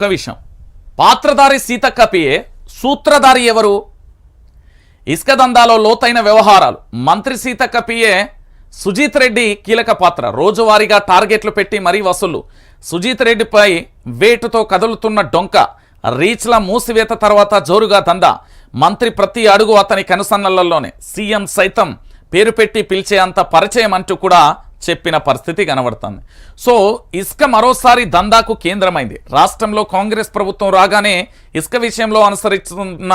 ఒక విషయం, పాత్రధారి సీతక్క పిఏ, సూత్రధారి ఎవరు? ఇసుక దందాలో లోతైన వ్యవహారాలు. మంత్రి సీతక్క పిఏ సుజీత్ రెడ్డి కీలక పాత్ర. రోజువారీగా టార్గెట్లు పెట్టి మరీ వసూళ్లు. సుజీత్ రెడ్డిపై వేటుతో కదులుతున్న డొంక. రీచ్ల మూసివేత తర్వాత జోరుగా దందా. మంత్రి ప్రతి అడుగు అతని కనుసన్నలలోనే. సీఎం సైతం పేరు పెట్టి పిలిచే అంత పరిచయం అంటూ కూడా చెప్పిన పరిస్థితి కనబడుతుంది. సో ఇసుక మరోసారి దందాకు కేంద్రమైంది. రాష్ట్రంలో కాంగ్రెస్ ప్రభుత్వం రాగానే ఇసుక విషయంలో అనుసరిస్తున్న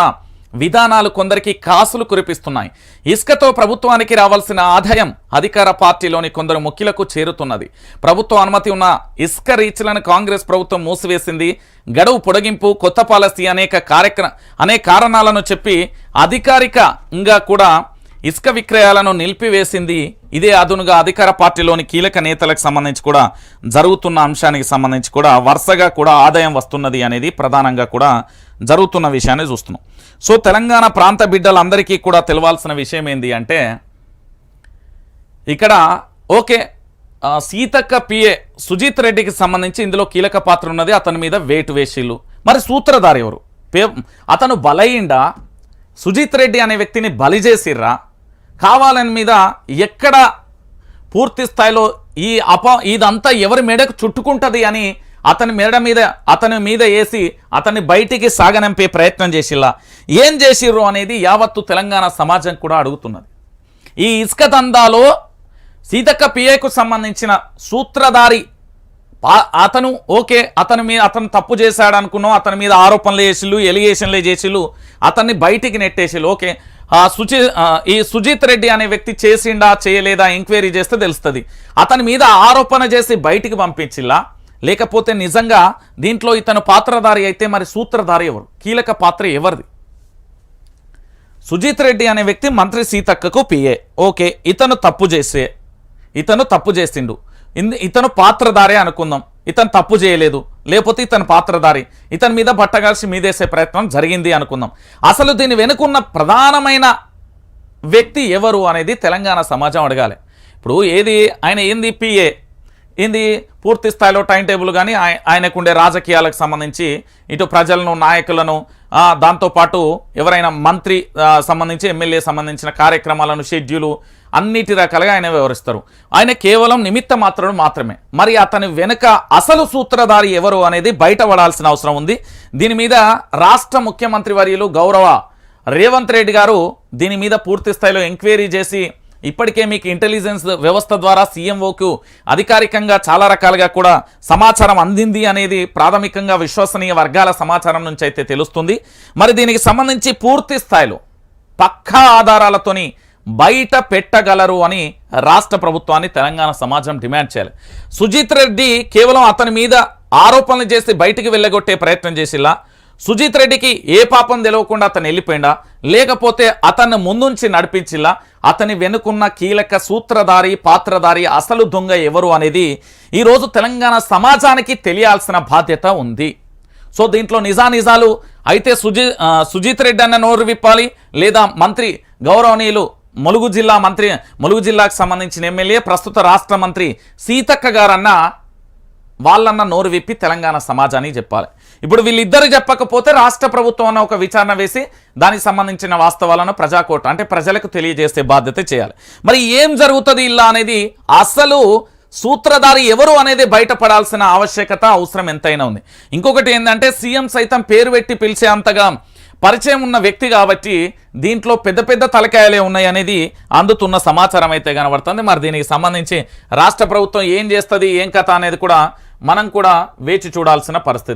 విధానాలు కొందరికి కాసులు కురిపిస్తున్నాయి. ఇసుకతో ప్రభుత్వానికి రావాల్సిన ఆదాయం అధికార పార్టీలోని కొందరు ముఖ్యులకు చేరుతున్నది. ప్రభుత్వ అనుమతి ఉన్న ఇసుక రీచ్లను కాంగ్రెస్ ప్రభుత్వం మూసివేసింది. గడువు పొడిగింపు, కొత్త పాలసీ అనేక కారణాలను చెప్పి అధికారికంగా కూడా ఇసుక విక్రయాలను నిలిపివేసింది. ఇదే అదునుగా అధికార పార్టీలోని కీలక నేతలకు సంబంధించి కూడా జరుగుతున్న అంశానికి సంబంధించి కూడా వరుసగా కూడా ఆదాయం వస్తున్నది అనేది ప్రధానంగా కూడా జరుగుతున్న విషయాన్ని చూస్తున్నాం. సో తెలంగాణ ప్రాంత బిడ్డలందరికీ కూడా తెలవాల్సిన విషయం ఏంది అంటే, ఇక్కడ ఓకే సీతక్క పిఏ సుజీత్ రెడ్డికి సంబంధించి ఇందులో కీలక పాత్ర ఉన్నది. అతని మీద వేటు వేసిళ్ళు. మరి సూత్రధారి ఎవరు? అతను బలయిండా? సుజీత్ రెడ్డి అనే వ్యక్తిని బలి చేసిర్రా? కావాలని మీద ఎక్కడ పూర్తి స్థాయిలో ఇదంతా ఎవరి మేడకు చుట్టుకుంటుంది అని అతని మీద వేసి అతన్ని బయటికి సాగనంపే ప్రయత్నం చేసిల్లా? ఏం చేసిర్రు అనేది యావత్తు తెలంగాణ సమాజం కూడా అడుగుతున్నది. ఈ ఇసుక దందాలో సీతక్క పిఏకు సంబంధించిన సూత్రధారి అతను ఓకే, అతను తప్పు చేశాడు అనుకున్నాం. అతని మీద ఆరోపణలు చేసిళ్ళు, ఎలిగేషన్లే చేసిళ్ళు, అతన్ని బయటికి నెట్టేసిళ్ళు. ఓకే, ఈ సుజీత్ రెడ్డి అనే వ్యక్తి చేసిండా చేయలేదా ఎంక్వైరీ చేస్తే తెలుస్తుంది. అతని మీద ఆరోపణ చేసి బయటికి పంపించిల్లా, లేకపోతే నిజంగా దీంట్లో ఇతను పాత్రధారి అయితే మరి సూత్రధారి ఎవరు? కీలక పాత్ర ఎవరిది? సుజీత్ రెడ్డి అనే వ్యక్తి మంత్రి సీతక్కకు పిఏ. ఓకే, ఇతను తప్పు చేసిండు, ఇతను పాత్రధారే అనుకుందాం. ఇతను తప్పు చేయలేదు, లేకపోతే ఇతను పాత్రధారి, ఇతని మీద బట్టగాల్సి మీదేసే ప్రయత్నం జరిగింది అనుకుందాం. అసలు దీని వెనుకున్న ప్రధానమైన వ్యక్తి ఎవరు అనేది తెలంగాణ సమాజం అడగాలి. ఇప్పుడు ఆయన ఏంది పిఏ, ఏంది పూర్తి స్థాయిలో టైం టేబుల్ కానీ ఆయనకుండే రాజకీయాలకు సంబంధించి ఇటు ప్రజలను, నాయకులను, దాంతోపాటు ఎవరైనా మంత్రి సంబంధించి ఎమ్మెల్యే సంబంధించిన కార్యక్రమాలను, షెడ్యూలు అన్నిటి రకాలుగా ఆయన వివరిస్తారు. ఆయన కేవలం నిమిత్త మాత్రమే. మరి అతని వెనుక అసలు సూత్రధారి ఎవరు అనేది బయటపడాల్సిన అవసరం ఉంది. దీని మీద రాష్ట్ర ముఖ్యమంత్రి వర్యులు గౌరవ రేవంత్ రెడ్డి గారు దీని మీద పూర్తి స్థాయిలో ఎంక్వైరీ చేసి ఇప్పటికే మీకు ఇంటెలిజెన్స్ వ్యవస్థ ద్వారా సీఎంఓకు అధికారికంగా చాలా రకాలుగా కూడా సమాచారం అందింది అనేది ప్రాథమికంగా విశ్వసనీయ వర్గాల సమాచారం నుంచి అయితే తెలుస్తుంది. మరి దీనికి సంబంధించి పూర్తి స్థాయిలో పక్కా ఆధారాలతోని బయట పెట్టగలరు అని రాష్ట్ర ప్రభుత్వాన్ని తెలంగాణ సమాజం డిమాండ్ చేయాలి. సుజీత్ రెడ్డి కేవలం అతని మీద ఆరోపణలు చేసి బయటికి వెళ్ళగొట్టే ప్రయత్నం చేసిలా? సుజీత్ రెడ్డికి ఏ పాపం తెలియకుండా అతను వెళ్ళిపోయిందా, లేకపోతే అతన్ని ముందుంచి నడిపించిలా? అతని వెనుకున్న కీలక సూత్రధారి, పాత్రధారి, అసలు దొంగ ఎవరు అనేది ఈరోజు తెలంగాణ సమాజానికి తెలియాల్సిన బాధ్యత ఉంది. సో దీంట్లో నిజాలు అయితే సుజీత్ రెడ్డి అన్న నోరు విప్పాలి, లేదా మంత్రి గౌరవనీయులు ములుగు జిల్లాకు సంబంధించిన ఎమ్మెల్యే ప్రస్తుత రాష్ట్ర మంత్రి సీతక్క గారన్న వాళ్ళన్న నోరు విప్పి తెలంగాణ సమాజానికి చెప్పాలి. ఇప్పుడు వీళ్ళిద్దరు చెప్పకపోతే రాష్ట్ర ప్రభుత్వం అన్న ఒక విచారణ వేసి దానికి సంబంధించిన వాస్తవాలను ప్రజాకోట అంటే ప్రజలకు తెలియజేసే బాధ్యత చేయాలి. మరి ఏం జరుగుతుంది ఇలా అనేది, అసలు సూత్రధారి ఎవరు అనేది బయటపడాల్సిన ఆవశ్యకత, అవసరం ఎంతైనా ఉంది. ఇంకొకటి ఏంటంటే, సీఎం సైతం పేరు పెట్టి పిలిచే అంతగా పరిచయం ఉన్న వ్యక్తి కాబట్టి దీంట్లో పెద్ద తలకాయలే ఉన్నాయి అనేది అందుతున్న సమాచారం అయితే కనబడుతుంది. మరి దీనికి సంబంధించి రాష్ట్ర ప్రభుత్వం ఏం చేస్తుంది, ఏం కథ అనేది కూడా మనం కూడా వేచి చూడాల్సిన పరిస్థితి.